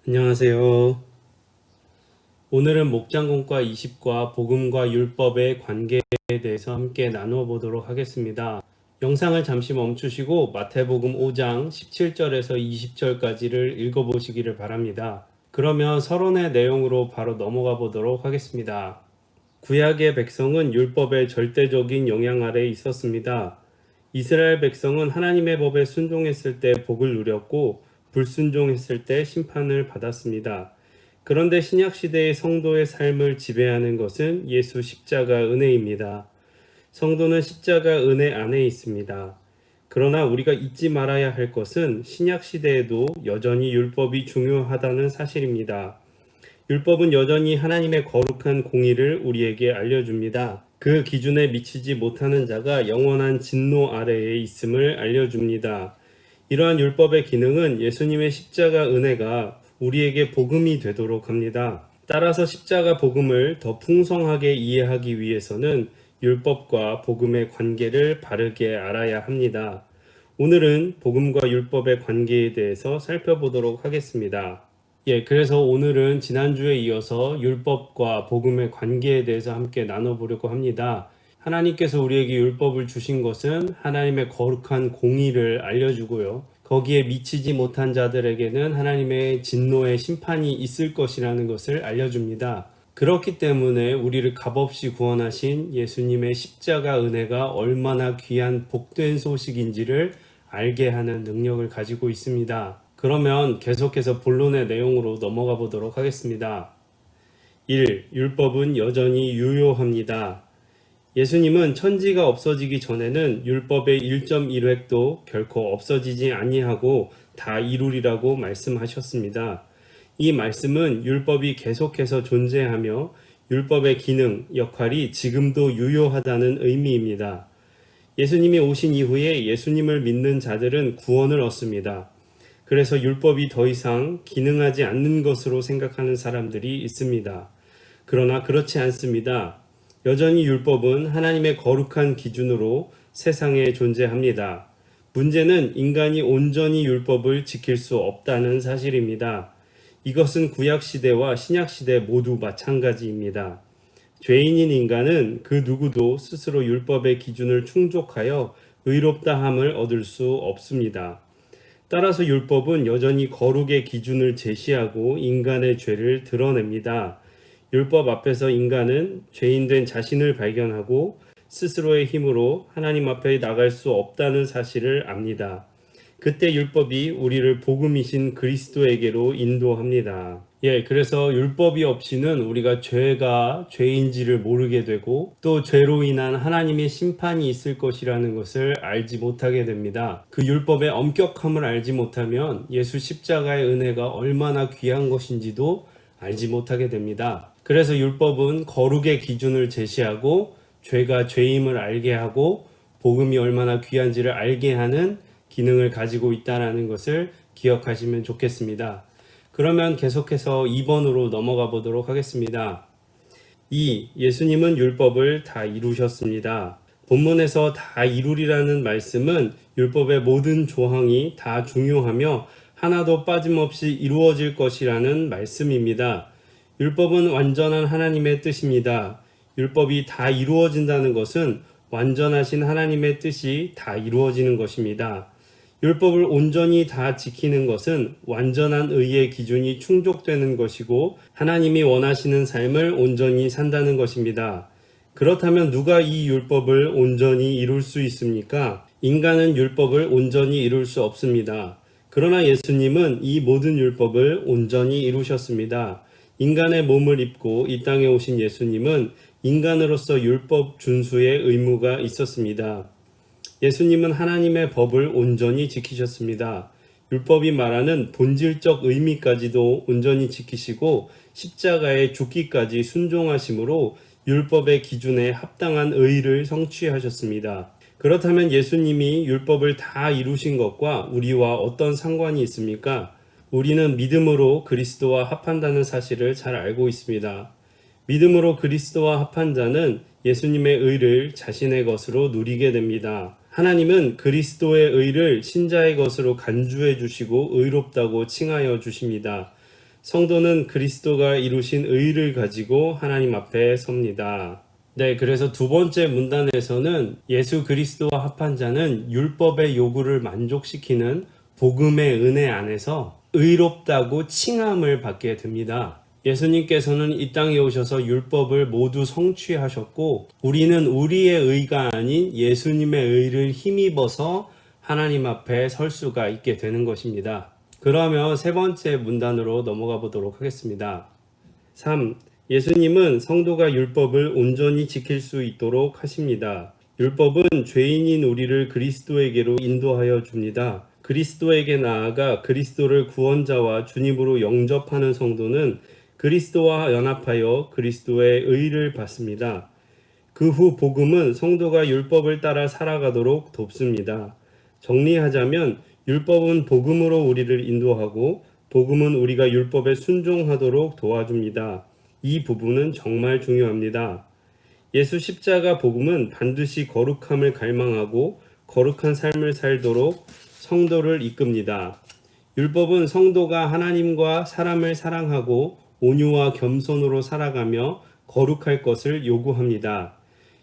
안녕하세요. 오늘은 목장공과 20과 복음과 율법의 관계에 대해서 함께 나누어 보도록 하겠습니다. 영상을 잠시 멈추시고 마태복음 5장 17절에서 20절까지를 읽어보시기를 바랍니다. 그러면 서론의 내용으로 바로 넘어가 보도록 하겠습니다. 구약의 백성은 율법의 절대적인 영향 아래에 있었습니다. 이스라엘 백성은 하나님의 법에 순종했을 때 복을 누렸고 불순종했을 때 심판을 받았습니다. 그런데 신약시대의 성도의 삶을 지배하는 것은 예수 십자가 은혜입니다. 성도는 십자가 은혜 안에 있습니다. 그러나 우리가 잊지 말아야 할 것은 신약시대에도 여전히 율법이 중요하다는 사실입니다. 율법은 여전히 하나님의 거룩한 공의를 우리에게 알려줍니다. 그 기준에 미치지 못하는 자가 영원한 진노 아래에 있음을 알려줍니다. 이러한 율법의 기능은 예수님의 십자가 은혜가 우리에게 복음이 되도록 합니다. 따라서 십자가 복음을 더 풍성하게 이해하기 위해서는 율법과 복음의 관계를 바르게 알아야 합니다. 오늘은 복음과 율법의 관계에 대해서 살펴보도록 하겠습니다. 그래서 오늘은 지난주에 이어서 율법과 복음의 관계에 대해서 함께 나눠보려고 합니다. 하나님께서 우리에게 율법을 주신 것은 하나님의 거룩한 공의를 알려주고요. 거기에 미치지 못한 자들에게는 하나님의 진노의 심판이 있을 것이라는 것을 알려줍니다. 그렇기 때문에 우리를 값없이 구원하신 예수님의 십자가 은혜가 얼마나 귀한 복된 소식인지를 알게 하는 능력을 가지고 있습니다. 그러면 계속해서 본론의 내용으로 넘어가 보도록 하겠습니다. 1. 율법은 여전히 유효합니다. 예수님은 천지가 없어지기 전에는 율법의 1.1획도 결코 없어지지 아니하고 다 이루리라고 말씀하셨습니다. 이 말씀은 율법이 계속해서 존재하며 율법의 기능, 역할이 지금도 유효하다는 의미입니다. 예수님이 오신 이후에 예수님을 믿는 자들은 구원을 얻습니다. 그래서 율법이 더 이상 기능하지 않는 것으로 생각하는 사람들이 있습니다. 그러나 그렇지 않습니다. 여전히 율법은 하나님의 거룩한 기준으로 세상에 존재합니다. 문제는 인간이 온전히 율법을 지킬 수 없다는 사실입니다. 이것은 구약시대와 신약시대 모두 마찬가지입니다. 죄인인 인간은 그 누구도 스스로 율법의 기준을 충족하여 의롭다함을 얻을 수 없습니다. 따라서 율법은 여전히 거룩의 기준을 제시하고 인간의 죄를 드러냅니다. 율법 앞에서 인간은 죄인된 자신을 발견하고 스스로의 힘으로 하나님 앞에 나갈 수 없다는 사실을 압니다. 그때 율법이 우리를 복음이신 그리스도에게로 인도합니다. 그래서 율법이 없이는 우리가 죄가 죄인지를 모르게 되고 또 죄로 인한 하나님의 심판이 있을 것이라는 것을 알지 못하게 됩니다. 그 율법의 엄격함을 알지 못하면 예수 십자가의 은혜가 얼마나 귀한 것인지도 알지 못하게 됩니다. 그래서 율법은 거룩의 기준을 제시하고 죄가 죄임을 알게 하고 복음이 얼마나 귀한지를 알게 하는 기능을 가지고 있다는 것을 기억하시면 좋겠습니다. 그러면 계속해서 2번으로 넘어가 보도록 하겠습니다. 2. 예수님은 율법을 다 이루셨습니다. 본문에서 다 이루리라는 말씀은 율법의 모든 조항이 다 중요하며 하나도 빠짐없이 이루어질 것이라는 말씀입니다. 율법은 완전한 하나님의 뜻입니다. 율법이 다 이루어진다는 것은 완전하신 하나님의 뜻이 다 이루어지는 것입니다. 율법을 온전히 다 지키는 것은 완전한 의의 기준이 충족되는 것이고 하나님이 원하시는 삶을 온전히 산다는 것입니다. 그렇다면 누가 이 율법을 온전히 이룰 수 있습니까? 인간은 율법을 온전히 이룰 수 없습니다. 그러나 예수님은 이 모든 율법을 온전히 이루셨습니다. 인간의 몸을 입고 이 땅에 오신 예수님은 인간으로서 율법 준수의 의무가 있었습니다. 예수님은 하나님의 법을 온전히 지키셨습니다. 율법이 말하는 본질적 의미까지도 온전히 지키시고 십자가의 죽기까지 순종하심으로 율법의 기준에 합당한 의를 성취하셨습니다. 그렇다면 예수님이 율법을 다 이루신 것과 우리와 어떤 상관이 있습니까? 우리는 믿음으로 그리스도와 합한다는 사실을 잘 알고 있습니다. 믿음으로 그리스도와 합한 자는 예수님의 의를 자신의 것으로 누리게 됩니다. 하나님은 그리스도의 의를 신자의 것으로 간주해 주시고 의롭다고 칭하여 주십니다. 성도는 그리스도가 이루신 의를 가지고 하나님 앞에 섭니다. 네, 그래서 두 번째 문단에서는 예수 그리스도와 합한 자는 율법의 요구를 만족시키는 복음의 은혜 안에서 의롭다고 칭함을 받게 됩니다. 예수님께서는 이 땅에 오셔서 율법을 모두 성취하셨고 우리는 우리의 의가 아닌 예수님의 의를 힘입어서 하나님 앞에 설 수가 있게 되는 것입니다. 그러면 세 번째 문단으로 넘어가 보도록 하겠습니다. 3. 예수님은 성도가 율법을 온전히 지킬 수 있도록 하십니다. 율법은 죄인인 우리를 그리스도에게로 인도하여 줍니다. 그리스도에게 나아가 그리스도를 구원자와 주님으로 영접하는 성도는 그리스도와 연합하여 그리스도의 의를 받습니다. 그 후 복음은 성도가 율법을 따라 살아가도록 돕습니다. 정리하자면 율법은 복음으로 우리를 인도하고 복음은 우리가 율법에 순종하도록 도와줍니다. 이 부분은 정말 중요합니다. 예수 십자가 복음은 반드시 거룩함을 갈망하고 거룩한 삶을 살도록 성도를 이끕니다. 율법은 성도가 하나님과 사람을 사랑하고 온유와 겸손으로 살아가며 거룩할 것을 요구합니다.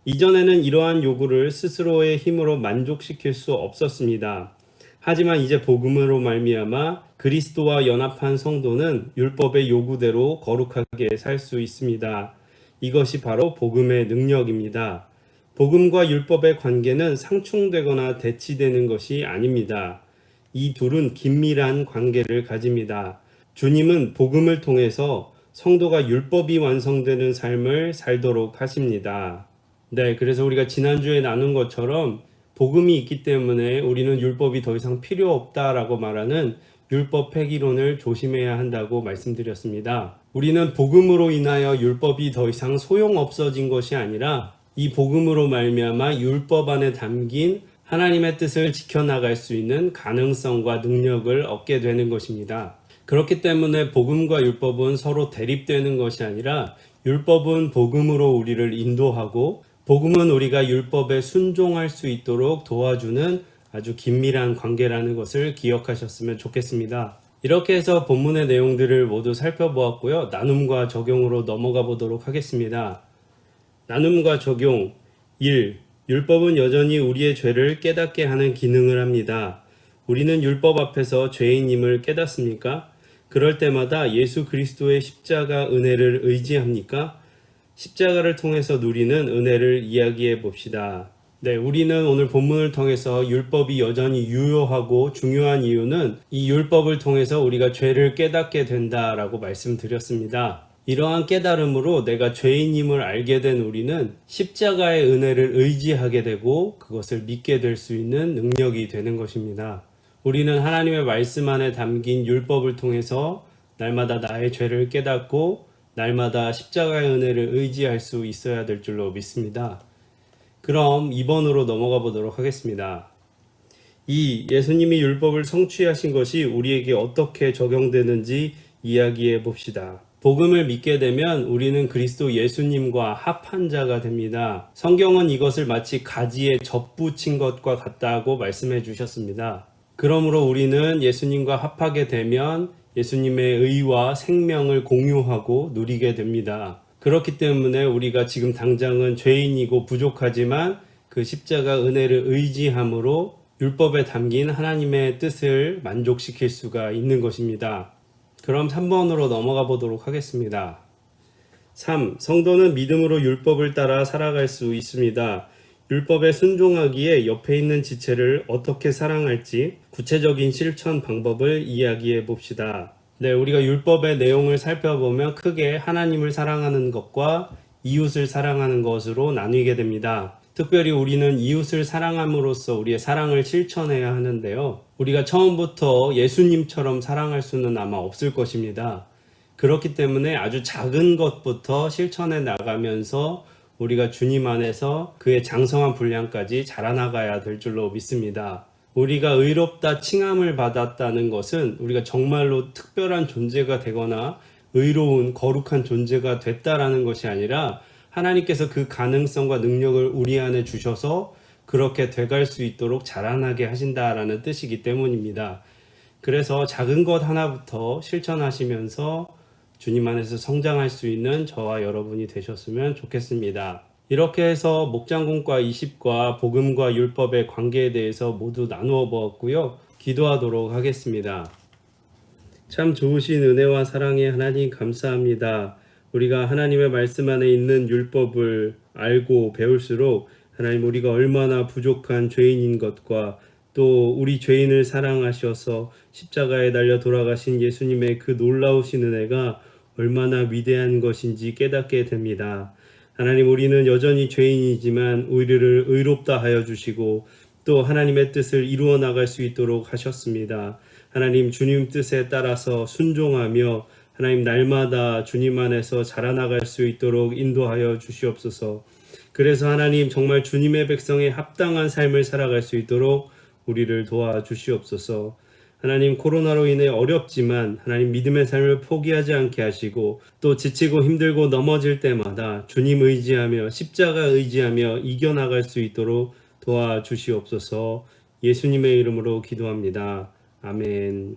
이전에는 이러한 요구를 스스로의 힘으로 만족시킬 수 없었습니다. 하지만 이제 복음으로 말미암아 그리스도와 연합한 성도는 율법의 요구대로 거룩하게 살 수 있습니다. 이것이 바로 복음의 능력입니다. 복음과 율법의 관계는 상충되거나 대치되는 것이 아닙니다. 이 둘은 긴밀한 관계를 가집니다. 주님은 복음을 통해서 성도가 율법이 완성되는 삶을 살도록 하십니다. 네, 그래서 우리가 지난주에 나눈 것처럼 복음이 있기 때문에 우리는 율법이 더 이상 필요 없다라고 말하는 율법 폐기론을 조심해야 한다고 말씀드렸습니다. 우리는 복음으로 인하여 율법이 더 이상 소용없어진 것이 아니라 이 복음으로 말미암아 율법 안에 담긴 하나님의 뜻을 지켜나갈 수 있는 가능성과 능력을 얻게 되는 것입니다. 그렇기 때문에 복음과 율법은 서로 대립되는 것이 아니라 율법은 복음으로 우리를 인도하고 복음은 우리가 율법에 순종할 수 있도록 도와주는 아주 긴밀한 관계라는 것을 기억하셨으면 좋겠습니다. 이렇게 해서 본문의 내용들을 모두 살펴보았고요. 나눔과 적용으로 넘어가 보도록 하겠습니다. 나눔과 적용 1. 율법은 여전히 우리의 죄를 깨닫게 하는 기능을 합니다. 우리는 율법 앞에서 죄인임을 깨닫습니까? 그럴 때마다 예수 그리스도의 십자가 은혜를 의지합니까? 십자가를 통해서 누리는 은혜를 이야기해 봅시다. 네, 우리는 오늘 본문을 통해서 율법이 여전히 유효하고 중요한 이유는 이 율법을 통해서 우리가 죄를 깨닫게 된다라고 말씀드렸습니다. 이러한 깨달음으로 내가 죄인임을 알게 된 우리는 십자가의 은혜를 의지하게 되고 그것을 믿게 될 수 있는 능력이 되는 것입니다. 우리는 하나님의 말씀 안에 담긴 율법을 통해서 날마다 나의 죄를 깨닫고 날마다 십자가의 은혜를 의지할 수 있어야 될 줄로 믿습니다. 그럼 2번으로 넘어가 보도록 하겠습니다. 2. 예수님이 율법을 성취하신 것이 우리에게 어떻게 적용되는지 이야기해 봅시다. 복음을 믿게 되면 우리는 그리스도 예수님과 합한 자가 됩니다. 성경은 이것을 마치 가지에 접붙인 것과 같다고 말씀해 주셨습니다. 그러므로 우리는 예수님과 합하게 되면 예수님의 의와 생명을 공유하고 누리게 됩니다. 그렇기 때문에 우리가 지금 당장은 죄인이고 부족하지만 그 십자가 은혜를 의지함으로 율법에 담긴 하나님의 뜻을 만족시킬 수가 있는 것입니다. 그럼 3번으로 넘어가 보도록 하겠습니다. 3. 성도는 믿음으로 율법을 따라 살아갈 수 있습니다. 율법에 순종하기에 옆에 있는 지체를 어떻게 사랑할지 구체적인 실천 방법을 이야기해 봅시다. 네, 우리가 율법의 내용을 살펴보면 크게 하나님을 사랑하는 것과 이웃을 사랑하는 것으로 나뉘게 됩니다. 특별히 우리는 이웃을 사랑함으로써 우리의 사랑을 실천해야 하는데요. 우리가 처음부터 예수님처럼 사랑할 수는 아마 없을 것입니다. 그렇기 때문에 아주 작은 것부터 실천해 나가면서 우리가 주님 안에서 그의 장성한 분량까지 자라나가야 될 줄로 믿습니다. 우리가 의롭다 칭함을 받았다는 것은 우리가 정말로 특별한 존재가 되거나 의로운 거룩한 존재가 됐다라는 것이 아니라 하나님께서 그 가능성과 능력을 우리 안에 주셔서 그렇게 돼갈 수 있도록 자라나게 하신다라는 뜻이기 때문입니다. 그래서 작은 것 하나부터 실천하시면서 주님 안에서 성장할 수 있는 저와 여러분이 되셨으면 좋겠습니다. 이렇게 해서 목장군과 20과 복음과 율법의 관계에 대해서 모두 나누어 보았고요. 기도하도록 하겠습니다. 참 좋으신 은혜와 사랑의 하나님 감사합니다. 우리가 하나님의 말씀 안에 있는 율법을 알고 배울수록 하나님 우리가 얼마나 부족한 죄인인 것과 또 우리 죄인을 사랑하셔서 십자가에 달려 돌아가신 예수님의 그 놀라우신 은혜가 얼마나 위대한 것인지 깨닫게 됩니다. 하나님 우리는 여전히 죄인이지만 우리를 의롭다 하여 주시고 또 하나님의 뜻을 이루어 나갈 수 있도록 하셨습니다. 하나님 주님 뜻에 따라서 순종하며 하나님 날마다 주님 안에서 자라나갈 수 있도록 인도하여 주시옵소서. 그래서 하나님 정말 주님의 백성에 합당한 삶을 살아갈 수 있도록 우리를 도와주시옵소서. 하나님 코로나로 인해 어렵지만 하나님 믿음의 삶을 포기하지 않게 하시고 또 지치고 힘들고 넘어질 때마다 주님 의지하며 십자가 의지하며 이겨나갈 수 있도록 도와주시옵소서. 예수님의 이름으로 기도합니다. 아멘.